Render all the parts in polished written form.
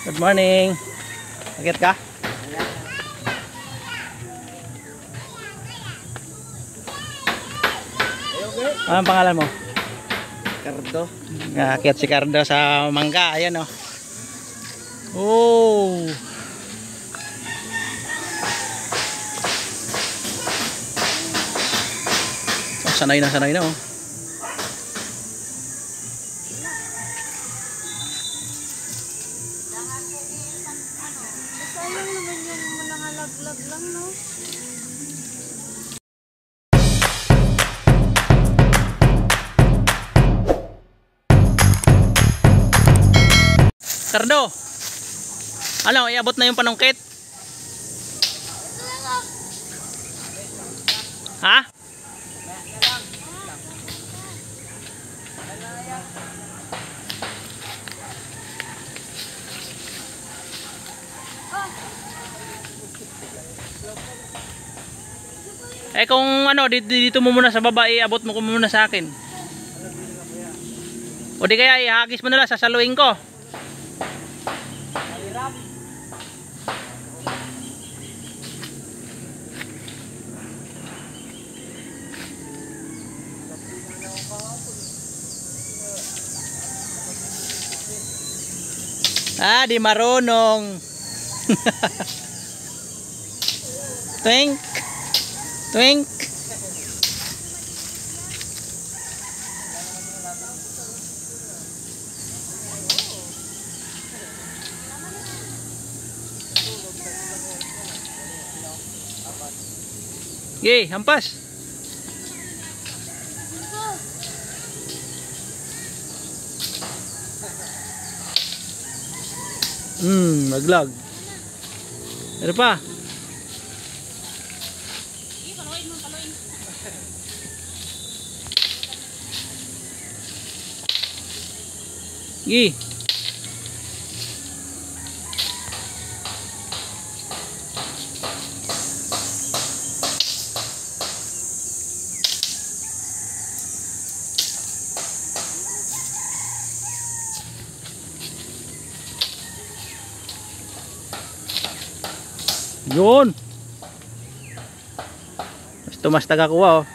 Good morning. Agad ka? Anong pangalan mo? Cardo. Aakyat si Cardo sa mangga. Ayan o. Oh. Sanay na oh. Sayang naman yung nangalaglag lang, no? Cardo, ano, iabot na yung panungkit? Ha? Eh kung ano, dito mo muna sa baba, iabot mo muna sa akin. O di kaya ihagis mo na lang, sasaluin ko. Ah, di marunong. Twink. Twink. Yay, hampas. Naglag. Ano pa? Gi. Yun. Mas tagakuha oh.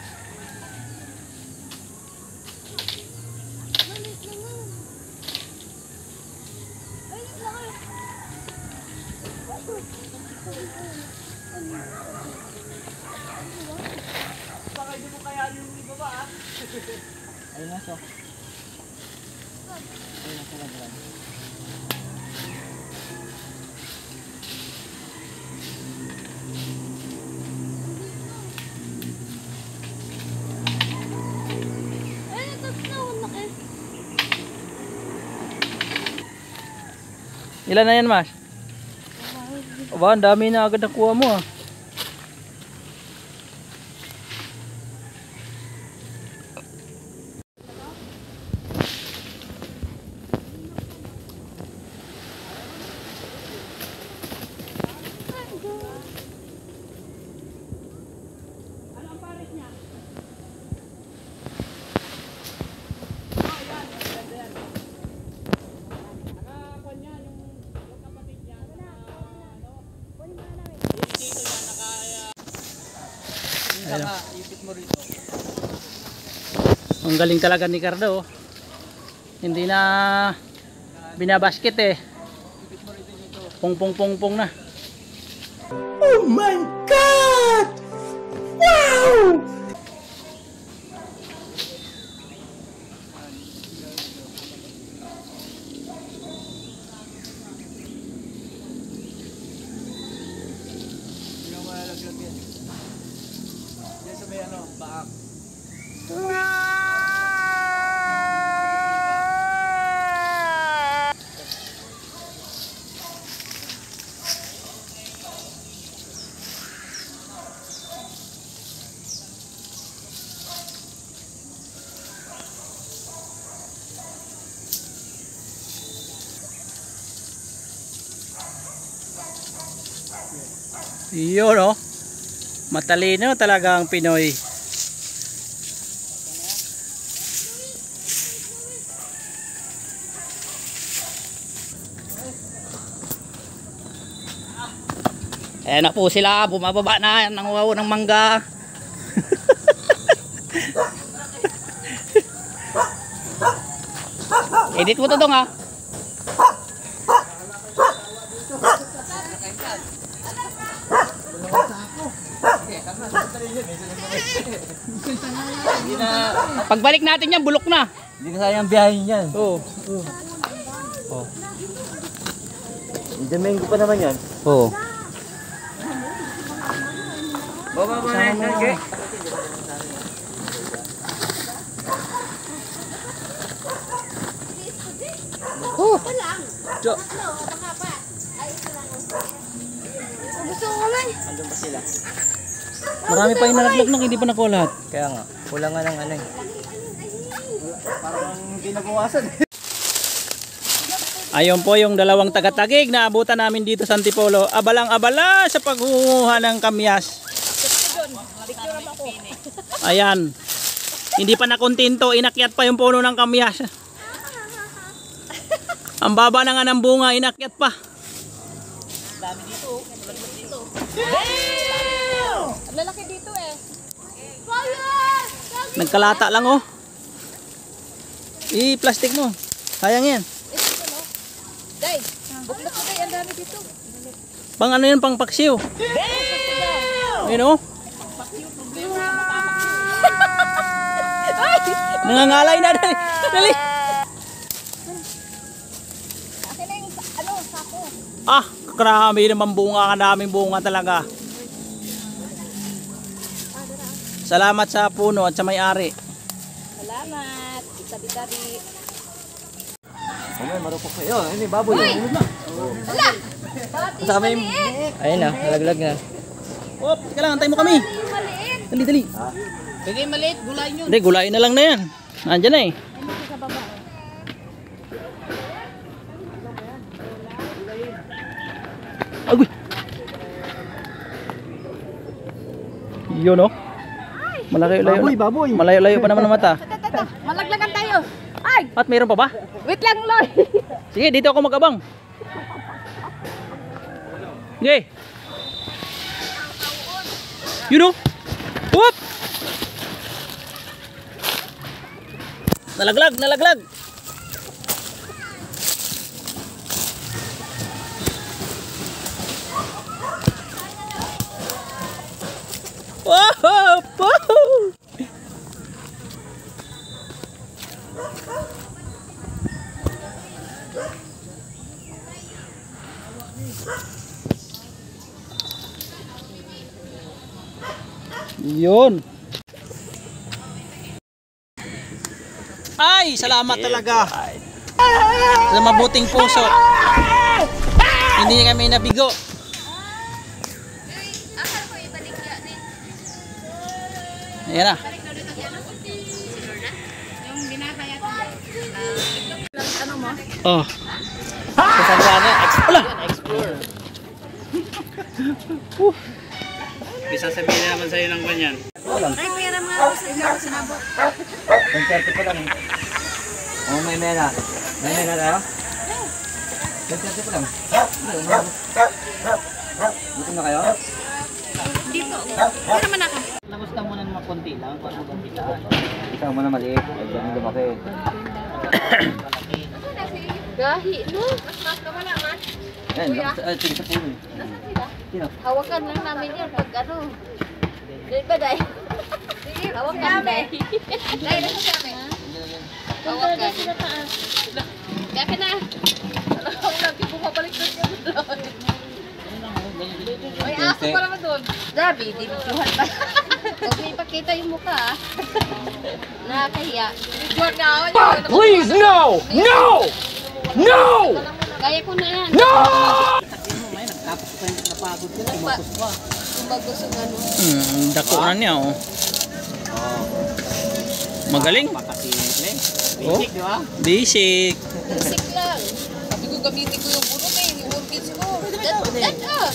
Baka hindi mo kaya yung ibaba ah. Ayun na so. Ayun na sa labran. Ilan na yan, Mas? Aba, ang dami na agad nakuha mo ah. Ipit mo rito. Ang galing talaga ni Cardo oh. Hindi na binabasket eh. Pong na. Oh my God! Wow! Hindi mo malalaglag yan. Diyan sa may ano, baak. Yun oh. Matalino talaga ang Pinoy. Ayan na po sila, bumababa na ng waw ng mangga. Edit mo to dong ha. Pagbalik natin yan, bulok na. Hindi ka sayang biyahin yan. Oo. Domingo pa naman yan. Oo. Baba na yan. Okay. Jo. Gusto ko man. Andun pa sila. Marami pa yung nalaglag nung hindi pa nakuha lahat. Kaya nga, kulang nga ng ano eh. Parang hindi nabawasan. Ayun po yung dalawang taga-tagig na abutan namin dito sa Antipolo. Abalang-abala sa paghuhuha ng kamyas. Ayan. Hindi pa nakontento, inakyat pa yung puno ng kamyas. Ang baba na nga ng bunga, inakyat pa. Dami dito. Ang lalaki dito eh. Nagkalata lang oh. I-plastic mo. Sayang yan. Day, buklat ko day, ang dami dito. Pang ano yan, pang paksiw. Ayun oh. Nangangalay na. Dali. Dali. Akin na yung sako. Ah, grabe naman bunga, kadaming bunga talaga. Salamat sa puno at sa may-ari. Salamat. Itabi-tabi. Ano, marupok kayo. Ano yung baboy? Wala! Kasama yung... Ayun na, nalaglag na. Op, teka lang, antay mo kami. Maliit. Dali, dali. Bigay maliit, gulay nyo. Hindi, gulayin na lang na yan. Nandyan na eh. Hindi sa baba. Agoy. Yun oh. Malayo-layo. Baboy. Malayo-layo pa naman ang mata. Tata, malaglagan tayo. Ay! At mayroon pa ba? Wait lang, Loy. Sige, dito ako mag-abang. Sige. Yun oh. Whoop! Nalaglag, nalaglag. Wow! Wow! Yun. Ay, salamat talaga. Sa mabuting puso. Hindi kami nabigo. Ayan na. Yung binapayat. Ano mo? Oh. Kasangana. Wala. Explore. Bisa sabihin naman sa'yo ng ganyan. Ay, pera mga ako sa sinabot. 130 pa lang eh. Oh, may mena. May mena tayo? 130 pa lang. Dito na kayo? Dito. Pera man ako. Nagusta mo na naman konti lang para magkita. Isang mo na maliit. Ay, ganun lumaki. Gahi, no? Mas wala man. Yan, sige sa puno. Sino? Hawakan lang namin yan pag ano. Dahil ba, Day? Hawakan, Day. Day, nasa sa amin. Hawakan. Gaka na. Ang lagi mo mabalik doon yung doon. May aso pa naman doon. Dabi, di bituhan pa. Huwag mo ipakita yung mukha, ah. Nakakahiya. Bituhan na ako. Please, no! No! No! Kaya ko na yan. No! Tapos pa yung napagod ko. Tumapos pa. Tumagos yung ano. Dako na niya oh. Magaling. Pakasimple. Oh. Basic, di ba? Basic. Basic lang. Sabi ko gamitin ko yung burot eh. Yung orchids ko. That ah.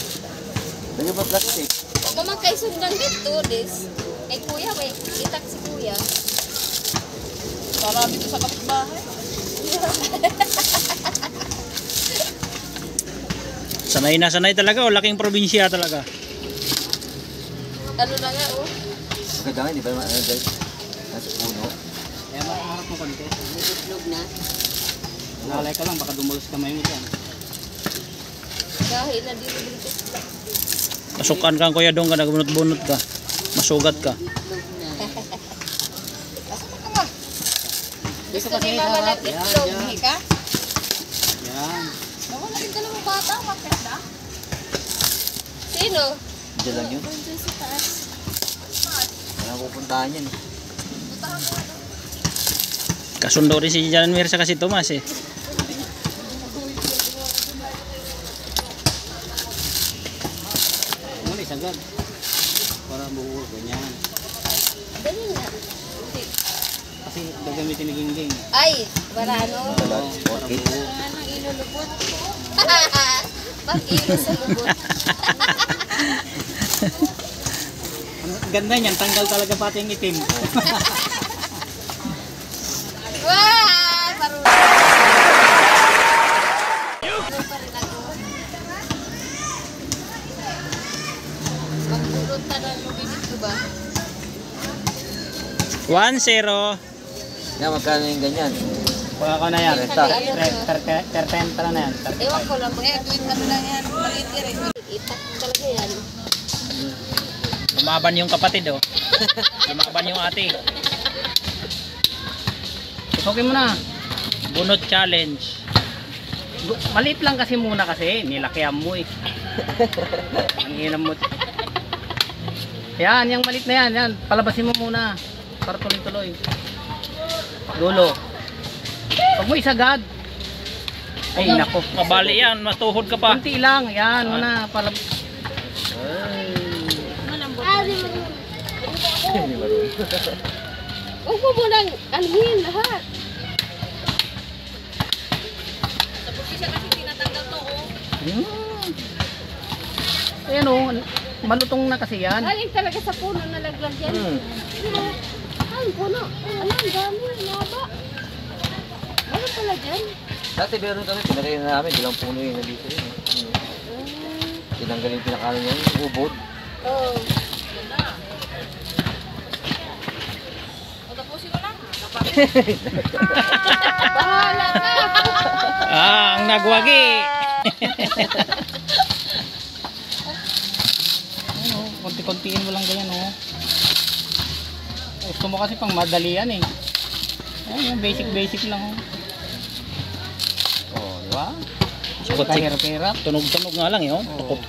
Lagyan ba plastic? Mamang kay sundan dito, this. Kay kuya, may itak si kuya. Marami ko sa kapitbahay. Sanay na sanay talaga o laking probinsya talaga. Ano na nga, oh. Maganda nga, di ba naman, guys? Nasa puno. Kaya makaharap mo konti. Itlog na. Lalay ka lang, baka dumulos kamay mo dyan. Dahil na dito. Pasukan ka kuya doon ka, nagbunot-bunot ka. Masugat ka. Itlog na. Gusto ni Mama ng itlog, hindi ka? Yan. Nawala rin dalawang bata, bakit na? Sino? Diyan lang yun. Doon sa taas. Walang pupuntahan yan. Kasundo rin si Jan Mirza kasi Tomas eh. Muli sagad. Para buo ganyan. Dali na. Kasi gagamitin ni Gingging. Ay, para ano? Dalag, orchid. Anong ilulubot? Pag-ilo sa lubot. Ang ganda niyan, tanggal talaga pati yung itim. Wow! Marunong. Ano pa rin ako? Magdulot na ng lumilit ko ba? 1-0. Yan, magkano yung ganyan? Pagka ko na yan. Renta. Terpenta na yan. Ewan ko lang. Ano lang yan? Maliit yan. Itak talaga yan. Lumaban yung kapatid oh. Lumaban yung ate. Okay mo na. Bunot challenge. Maliit lang kasi muna kasi. Nilakihan mo eh. Ang hinam mo. Yan, yung maliit na yan. Yan. Palabasin mo muna. Para tuloy-tuloy. Dulo. Pag mo isagad. Ay nako. Mabali yan. Matuhod ka pa. Kunti lang. Yan muna. Hindi marunong. Huwag mo munang anuhin lahat. Ayan o. Malutong na kasi yan. Galing talaga sa puno na laglag yan. Ay, puno. Ano, ang dami. Naba. Ano pala dyan? Dati meron kami, pinakain na namin, ilang puno yun nandito yun. Tinanggalin yung pinakain niya, yung ubod. Oo. Bahala ka. Ang nagwagi. Ano, konti-kontiin mo lang ganyan oh. Gusto mo kasi pang madali yan eh. Ayan, basic lang oh. Oh, di ba? Sugot kahirap-hirap. Tunog-tunog nga lang eh oh. Tukop.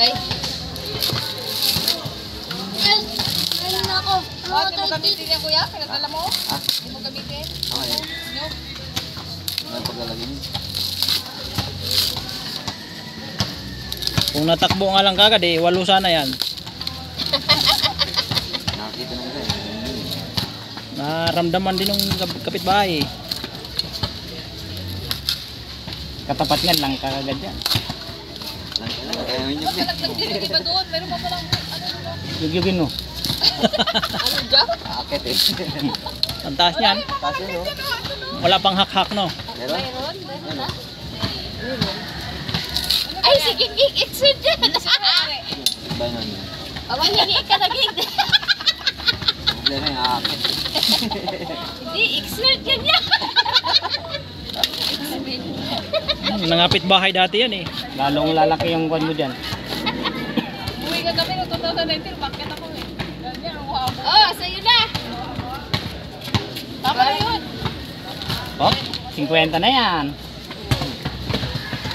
Ay. Ay, nako. Bakit mo gamitin yan, kuya? Pinadala mo? Hindi mo gamitin? Okay. No? Ano paglalagin? Kung natakbo nga lang kagad eh, 8 sana yan. Nakakita na nila eh. Naramdaman din ng kapitbahay eh. Katapat nga lang kagad yan. Kaya yun yun eh. Iba doon. Meron pa palang Yugyugin mo. ano dyan? Akit eh. Ang taas niyan. Kasi no? Wala pang hak-hak no. Meron? Meron? Meron na? Ay, sige, exert dyan. Iba nun yun. Awan, hindi ka naging. Problema yung akit. Hindi, exert yan yan. Nangapit bahay dati yan eh. Lalong lalaki yung kwan mo dyan. Uwi ka kami noong 2019, bakit ako eh. Oh, sa'yo na. Tama na yun. Oh, 50 na yan.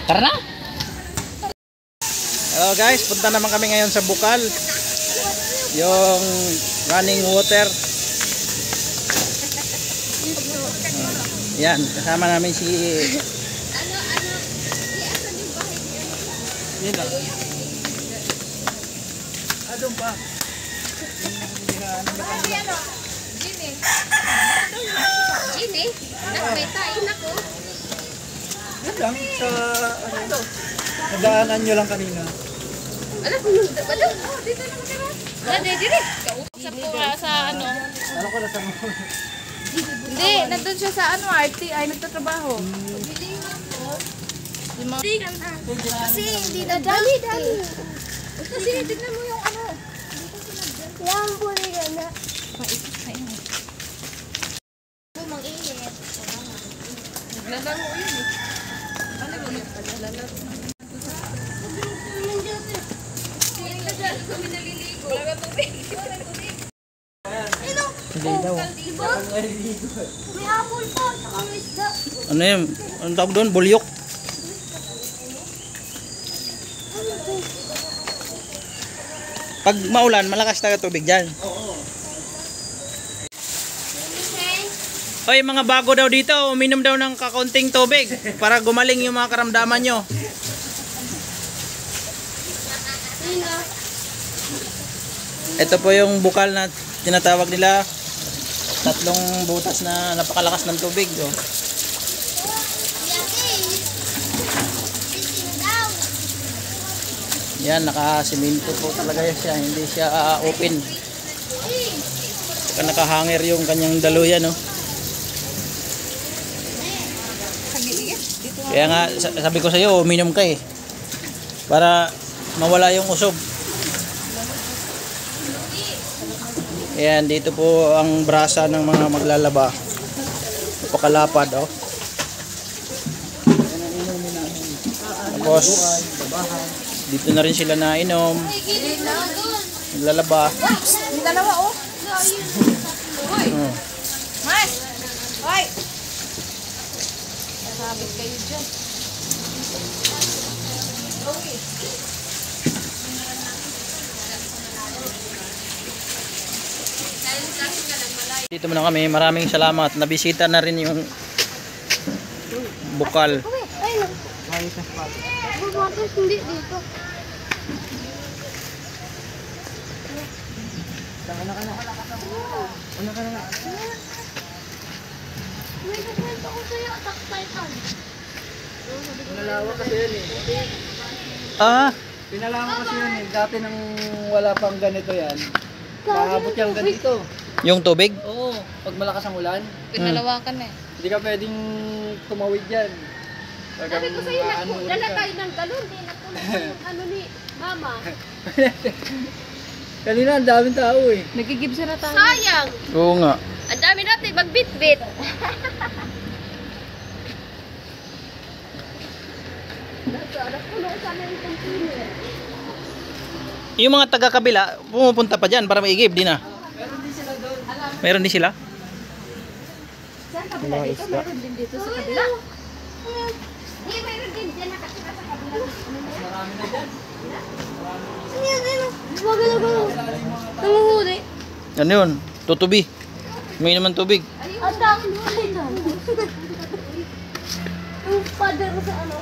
Tara na. Hello guys, punta naman kami ngayon sa Bukal. Yung running water. Yan, kasama namin si Nila. Adon pa. Gini, may tain ako. Yan lang, sa ano, nadaanan nyo lang kanina. Alam mo, dito na matira. Dati, dire. Kausap ko sa ano. Alam ko na sa mga. Hindi, nandun siya sa ano, RTI, nagtatrabaho. Kasi hindi na dali. Kasi tignan mo yung ano. Yan po na gana. Maisip sa inyo. Mang-init. Naglalaro yun eh. Ano ba yun? Naglalaro. Kami naliligo. Wala ka tubig. Hindi daw. May apple po, saka may isda. Ano yun? Anong tawag doon? Bulyok? Pag maulan, malakas talaga tubig dyan. Hoy, mga bago daw dito, uminom daw ng kakaunting tubig para gumaling yung mga karamdaman nyo. Ito po yung bukal na tinatawag nila. Tatlong butas na napakalakas ng tubig. Oh. Yan, naka-siminto po talaga siya. Hindi siya open. Saka nakahanger yung kanyang daluyan. Oh. Kaya nga, sabi ko sa iyo, uminom ka eh. Para mawala yung usog. Ayan, dito po ang brasa ng mga maglalaba. Napakalapad, oh. Tapos, dito na rin sila nainom. Naglalaba. Yung dalawa, oh. Hoy! Mas! Hoy! Nasabit kayo dyan. Okay. Dito muna kami. Maraming salamat. Nabisita na rin yung bukal. Bakit hindi dito? May nakwento ko sa'yo, Attack Titan. Pinalawa kasi yan eh. Ah, Pinalawa kasi yan eh. Dati nang wala pang ganito yan. Maabot yung ganito. yung tubig? Oo. Pag malakas ang ulan, Pinalawakan eh. hindi ka pwedeng tumawid dyan. Sabi ko sa'yo, dala tayo ng galon. Di nakulong yung ano ni Mama. Kanina ang daming tao eh. Nagigibsa na tayo. Sayang! Oo nga. Ang dami natin magbit-bit. Yung mga taga-kabila, pumupunta pa dyan para maigib, di na? Meron din sila? Saan kabila dito? Meron din dito sa kabila. Hindi, meron din dyan nakatira sa kabila. Marami na dyan. Ano yan? Ano? Huwag na ba? Tumuhuli. Ano yun? Tutubi. May naman tubig. Ang dami huli na. Yung father ko sa ano?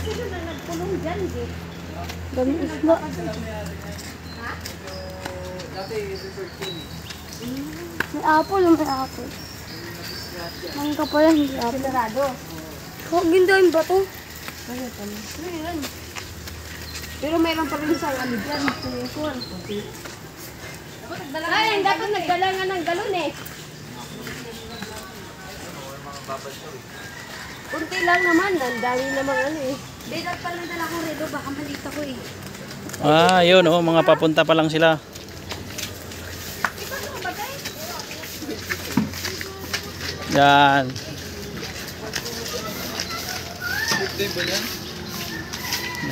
Sino na nagkulong dyan, di? Dami isla. Dati resort yun eh. May apple, may apple. Mangga pala, hindi apple. Sinarado. Huwag gindahin ba ito? Pero mayroon pa rin isang ano dyan. Ay, dapat nagdala nga ng galon eh. Kunti lang naman, ang dami namang ano eh. Hindi, dapat pala dala ko rito, baka malita ko eh. Ah, yun oh, mga papunta pa lang sila. Yan.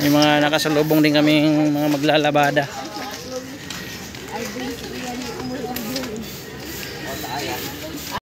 May mga nakasalubong din kaming mga maglalabada.